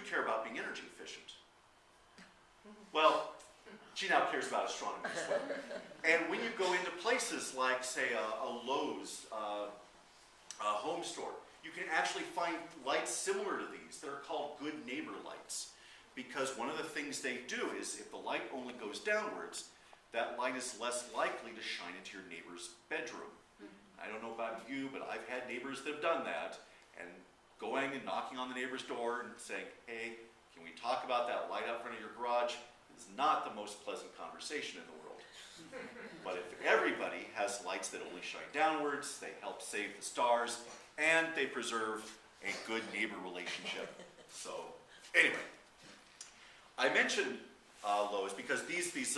care about being energy efficient. Well, she now cares about astronomy as well. And when you go into places like, say, a Lowe's home store, you can actually find lights similar to these that are called good neighbor lights. Because one of the things they do is, if the light only goes downwards, that light is less likely to shine into your neighbor's bedroom. I don't know about you, but I've had neighbors that have done that, and going and knocking on the neighbor's door and saying, hey, can we talk about that light out front of your garage? Is not the most pleasant conversation in the world. But if everybody has lights that only shine downwards, they help save the stars, and they preserve a good neighbor relationship. So, anyway, I mentioned Lowe's because these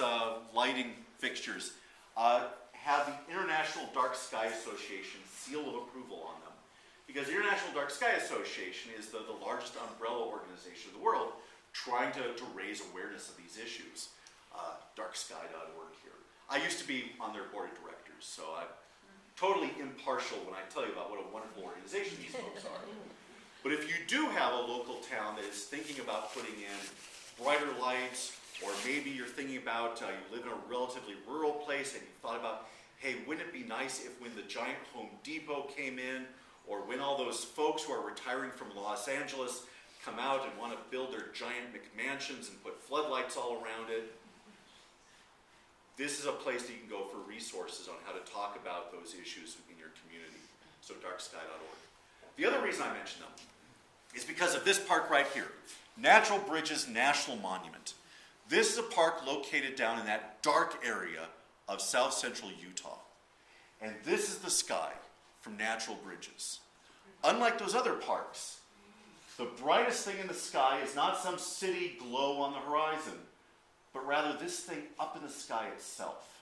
lighting fixtures have the International Dark Sky Association seal of approval on them. Because the International Dark Sky Association is the largest umbrella organization of the world trying to raise awareness of these issues. Darksky.org here. I used to be on their board of directors, so I'm totally impartial when I tell you about what a wonderful organization these folks are. But if you do have a local town that is thinking about putting in brighter lights, or maybe you're thinking about you live in a relatively rural place and you thought about, hey, wouldn't it be nice if when the giant Home Depot came in, or when all those folks who are retiring from Los Angeles come out and want to build their giant McMansions and put floodlights all around it, this is a place that you can go for resources on how to talk about those issues in your community. So darksky.org. The other reason I mention them is because of this park right here, Natural Bridges National Monument. This is a park located down in that dark area of south central Utah. And this is the sky from Natural Bridges. Unlike those other parks, the brightest thing in the sky is not some city glow on the horizon, but rather this thing up in the sky itself.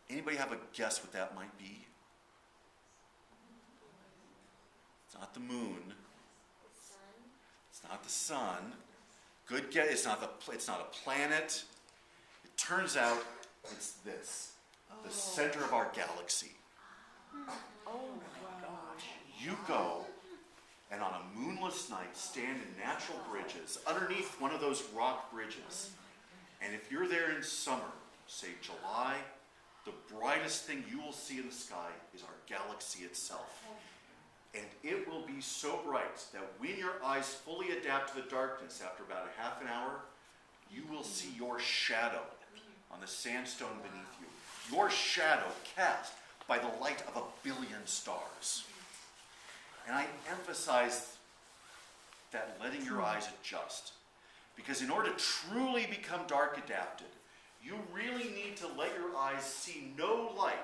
Anybody have a guess what that might be? It's not the moon. It's not the sun. Good guess. It's not a planet. It turns out it's this, the center of our galaxy. Oh my gosh. You go and on a moonless night stand in Natural Bridges underneath one of those rock bridges. And if you're there in summer, say July, the brightest thing you will see in the sky is our galaxy itself. And it will be so bright that when your eyes fully adapt to the darkness after about a half an hour, you will see your shadow on the sandstone beneath you. Your shadow cast by the light of 1 billion stars. And I emphasize that letting your eyes adjust. Because in order to truly become dark adapted, you really need to let your eyes see no light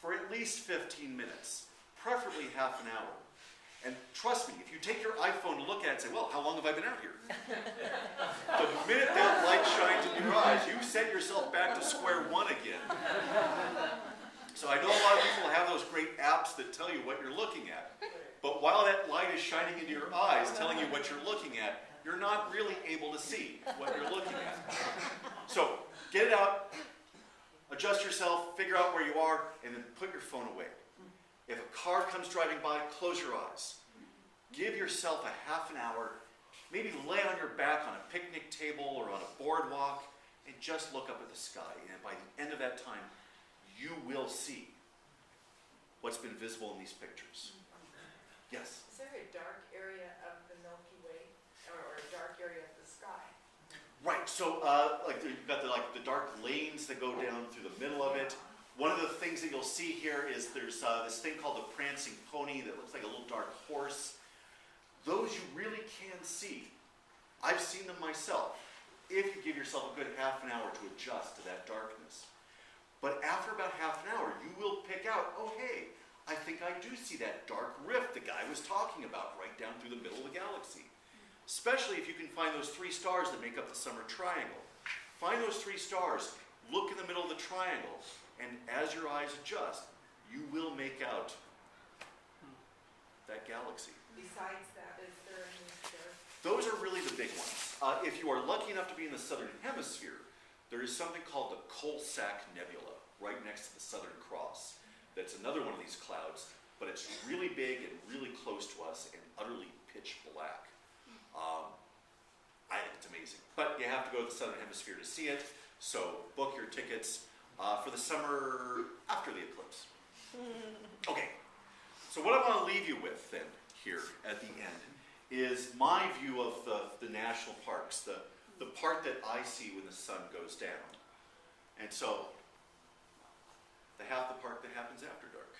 for at least 15 minutes, preferably half an hour. And trust me, if you take your iPhone to look at it and say, well, how long have I been out here? The minute that light shines in your eyes, you set yourself back to square one again. So I know a lot of people have those great apps that tell you what you're looking at. But while that light is shining into your eyes, telling you what you're looking at, you're not really able to see what you're looking at. So get it out, adjust yourself, figure out where you are, and then put your phone away. If a car comes driving by, close your eyes. Give yourself a half an hour, maybe lay on your back on a picnic table or on a boardwalk, and just look up at the sky. And by the end of that time, you will see what's been visible in these pictures. Yes? Is there a dark area of the Milky Way, or a dark area of the sky? Right, so you've got the dark lanes that go down through the middle of it. One of the things that you'll see here is there's this thing called the prancing pony that looks like a little dark horse. Those you really can see. I've seen them myself, if you give yourself a good half an hour to adjust to that darkness. But after about half an hour, you will pick out, oh hey, I think I do see that dark rift the guy was talking about right down through the middle of the galaxy. Especially if you can find those 3 stars that make up the summer triangle. Find those 3 stars, look in the middle of the triangle, and as your eyes adjust, you will make out that galaxy. Besides that, is there any other? Those are really the big ones. If you are lucky enough to be in the southern hemisphere, there is something called the Coalsack Nebula, right next to the Southern Cross. That's another one of these clouds, but it's really big and really close to us and utterly pitch black. amazing. But you have to go to the Southern Hemisphere to see it, so book your tickets for the summer after the eclipse. Okay, so what I want to leave you with then, here at the end, is my view of the national parks, the part that I see when the sun goes down. And so, the half the park that happens after dark.